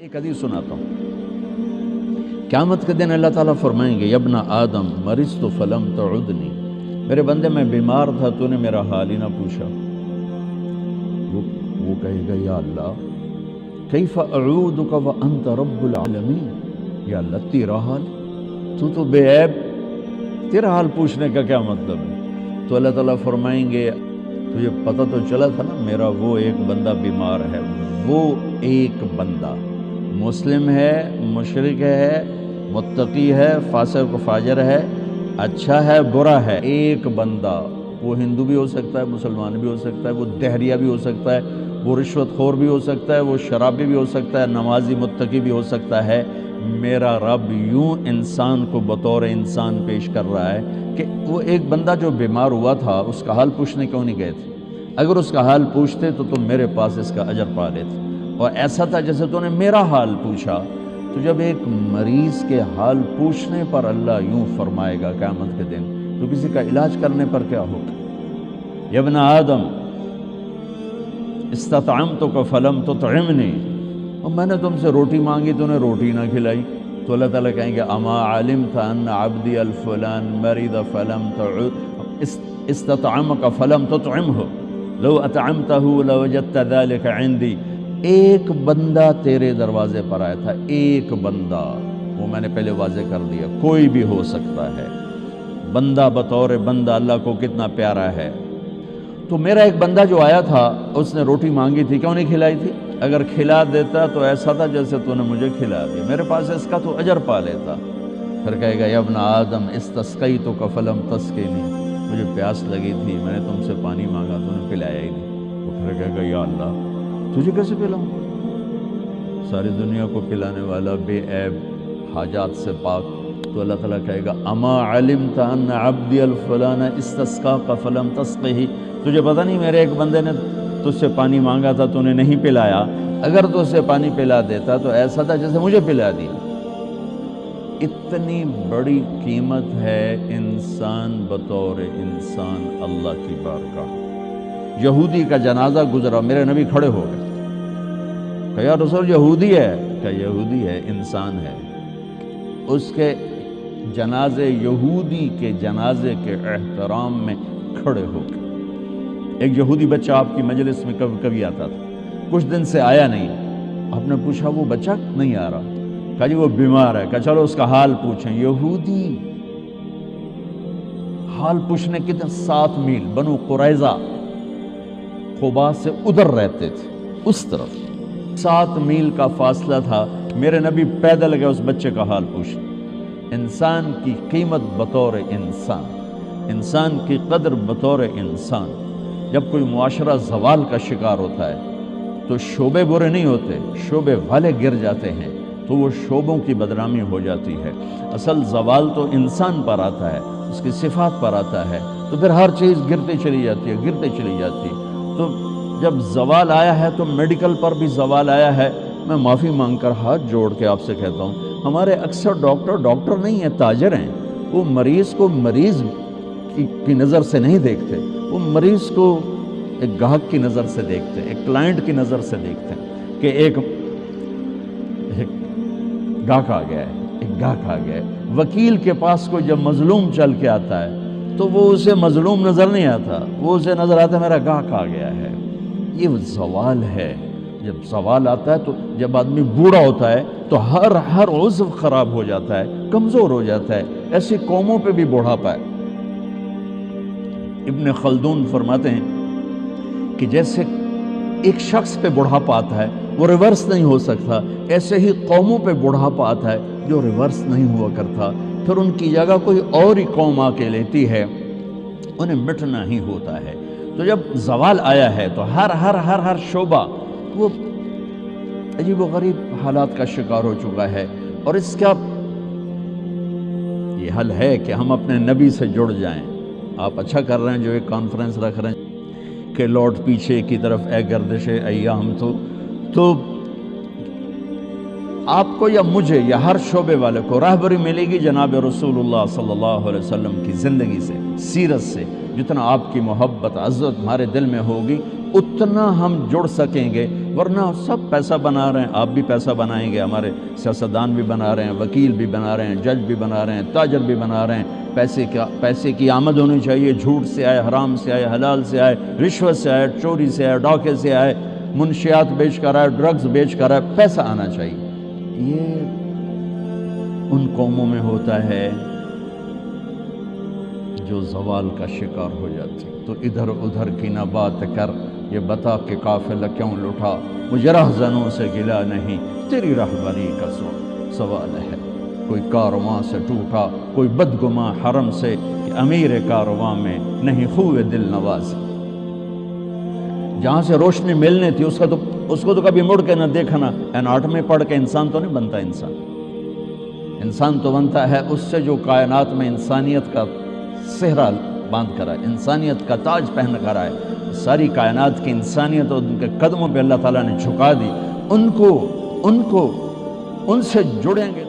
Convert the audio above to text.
ایک حدیث سناتا ہوں۔ قیامت کے دن اللہ تعالیٰ فرمائیں گے یبن آدم مرضت فلم تعدنی، میرے بندے میں بیمار تھا تو نے میرا حال ہی نہ پوچھا۔ وہ کہے گا یا اللہ کیف اعودک وانت رب العالمین، یا اللہ تیرا حال، تو بے عیب، تیرا حال پوچھنے کا کیا مطلب ہے؟ تو اللہ تعالیٰ فرمائیں گے تجھے پتہ تو چلا تھا نا میرا وہ ایک بندہ بیمار ہے، وہ ایک بندہ مسلم ہے، مشرک ہے، متقی ہے، فاسق و فاجر ہے، اچھا ہے، برا ہے، ایک بندہ، وہ ہندو بھی ہو سکتا ہے، مسلمان بھی ہو سکتا ہے، وہ دہریہ بھی ہو سکتا ہے، وہ رشوت خور بھی ہو سکتا ہے، وہ شرابی بھی ہو سکتا ہے، نمازی متقی بھی ہو سکتا ہے۔ میرا رب یوں انسان کو بطور انسان پیش کر رہا ہے کہ وہ ایک بندہ جو بیمار ہوا تھا اس کا حال پوچھنے کیوں نہیں گئے تھے؟ اگر اس کا حال پوچھتے تو تم میرے پاس اس کا اجر پا لیتے۔ اور ایسا تھا جیسے تو نے میرا حال پوچھا۔ تو جب ایک مریض کے حال پوچھنے پر اللہ یوں فرمائے گا قیامت کے دن، تو کسی کا علاج کرنے پر کیا ہوگا؟ یا ابن آدم استطعمتک فلم تطعمنی، اور میں نے تم سے روٹی مانگی تو نے روٹی نہ کھلائی۔ تو اللہ تعالیٰ کہیں گے اما علمت ان عبدی الفلان مرض فلم تعد استطعمک فلم تطعمہ لو اطعمتہ لوجدت ذلک عندی۔ ایک بندہ تیرے دروازے پر آیا تھا، ایک بندہ، وہ میں نے پہلے واضح کر دیا، کوئی بھی ہو سکتا ہے، بندہ بطور بندہ اللہ کو کتنا پیارا ہے۔ تو میرا ایک بندہ جو آیا تھا اس نے روٹی مانگی تھی، کیوں نہیں کھلائی تھی؟ اگر کھلا دیتا تو ایسا تھا جیسے تو نے مجھے کھلا دیا، میرے پاس اس کا تو اجر پا لیتا۔ پھر کہے گا یا ابن آدم استسقیتک فلم تسقینی، مجھے پیاس لگی تھی، میں نے تم سے پانی مانگا تو نے پلایا ہی نہیں۔ وہ پھر کہے گا یا اللہ تجھے کیسے پلاؤں؟ ساری دنیا کو پلانے والا، بے عیب، حاجات سے پاک۔ تو اللہ تعالیٰ کہے گا اما علمت ان عبدی الفلان استسقاک فلم تسقہ، تجھے پتہ نہیں میرے ایک بندے نے تجھ سے پانی مانگا تھا تو نے نہیں پلایا، اگر تو اسے پانی پلا دیتا تو ایسا تھا جیسے مجھے پلا دیا۔ اتنی بڑی قیمت ہے انسان بطور انسان اللہ کی بارگاہ۔ یہودی کا جنازہ گزرا، میرے نبی کھڑے ہو گئے کہ یا رسول یہودی ہے، کہ یہودی ہے، انسان ہے۔ اس کے جنازے، یہودی کے جنازے کے احترام میں کھڑے ہو گئے۔ ایک یہودی بچہ آپ کی مجلس میں کبھی کبھی آتا تھا، کچھ دن سے آیا نہیں، آپ نے پوچھا وہ بچہ نہیں آ رہا، کہا جی وہ بیمار ہے، کہا چلو اس کا حال پوچھیں۔ یہودی حال پوچھنے کتنے 7 میل، بنو قریظہ قباء سے ادھر رہتے تھے، اس طرف 7 میل کا فاصلہ تھا، میرے نبی پیدل گئے اس بچے کا حال پوچھنے۔ انسان کی قیمت بطور انسان، انسان کی قدر بطور انسان۔ جب کوئی معاشرہ زوال کا شکار ہوتا ہے تو شعبے برے نہیں ہوتے، شعبے والے گر جاتے ہیں تو وہ شعبوں کی بدنامی ہو جاتی ہے۔ اصل زوال تو انسان پر آتا ہے، اس کی صفات پر آتا ہے، تو پھر ہر چیز گرتی چلی جاتی ہے، گرتی چلی جاتی ہے۔ تو جب زوال آیا ہے تو میڈیکل پر بھی زوال آیا ہے۔ میں معافی مانگ کر ہاتھ جوڑ کے آپ سے کہتا ہوں، ہمارے اکثر ڈاکٹر نہیں ہیں، تاجر ہیں۔ وہ مریض کو مریض کی نظر سے نہیں دیکھتے، وہ مریض کو ایک گاہک کی نظر سے دیکھتے ہیں، ایک کلائنٹ کی نظر سے دیکھتے ہیں کہ ایک گاہک آ گیا ہے، ایک گاہک آ گیا ہے۔ وکیل کے پاس کوئی جب مظلوم چل کے آتا ہے تو وہ اسے مظلوم نظر نہیں آتا، وہ اسے نظر آتا ہے میرا گاہک آ گیا ہے۔ یہ زوال ہے۔ جب زوال آتا ہے تو جب آدمی بوڑھا ہوتا ہے تو ہر عضو خراب ہو جاتا ہے، کمزور ہو جاتا ہے۔ ایسی قوموں پہ بھی بوڑھاپا ہے۔ ابن خلدون فرماتے ہیں کہ جیسے ایک شخص پہ بڑھاپا آتا ہے وہ ریورس نہیں ہو سکتا، ایسے ہی قوموں پہ بڑھاپا آتا ہے جو ریورس نہیں ہوا کرتا، پھر ان کی جگہ کوئی اور ہی قوم آ کے لیتی ہے، انہیں مٹنا ہی ہوتا ہے۔ تو جب زوال آیا ہے تو ہر شعبہ وہ عجیب و غریب حالات کا شکار ہو چکا ہے، اور اس کا یہ حل ہے کہ ہم اپنے نبی سے جڑ جائیں۔ آپ اچھا کر رہے ہیں جو ایک کانفرنس رکھ رہے ہیں کہ لوٹ پیچھے کی طرف اے گردش ایام، تو آپ کو یا مجھے یا ہر شعبے والے کو راہبری ملے گی جناب رسول اللہ صلی اللہ علیہ وسلم کی زندگی سے، سیرت سے۔ جتنا آپ کی محبت عزت ہمارے دل میں ہوگی اتنا ہم جڑ سکیں گے ورنہ سب پیسہ بنا رہے ہیں، آپ بھی پیسہ بنائیں گے، ہمارے سیاستدان بھی بنا رہے ہیں، وکیل بھی بنا رہے ہیں، جج بھی بنا رہے ہیں، تاجر بھی بنا رہے ہیں۔ پیسے کی آمد ہونی چاہیے، جھوٹ سے آئے، حرام سے آئے، حلال سے آئے، رشوت سے آئے، چوری سے آئے، ڈاکے سے آئے، منشیات بیچ کر آئے، ڈرگز بیچ کر آئے، پیسہ آنا چاہیے۔ یہ ان قوموں میں ہوتا ہے جو زوال کا شکار ہو جاتی۔ تو ادھر ادھر کی نہ بات کر، یہ بتا کہ قافلہ کیوں لٹا، مجھے رہزنوں سے گلا نہیں، تیری رہبری کا سوال ہے۔ کوئی کارواں سے ٹوٹا، کوئی بدگماں حرم سے، کہ امیر کارواں میں نہیں خوئے دل نوازی۔ جہاں سے روشنی ملنی تھی اس کو تو کبھی مڑ کے نہ دیکھنا۔ اناٹمی پڑھ کے انسان تو نہیں بنتا، انسان تو بنتا ہے اس سے جو کائنات میں انسانیت کا صحرا باندھ کر آئے، انسانیت کا تاج پہن کر آئے۔ ساری کائنات کی انسانیت اور ان کے قدموں پہ اللہ تعالیٰ نے جھکا دی، ان سے جڑیں گے۔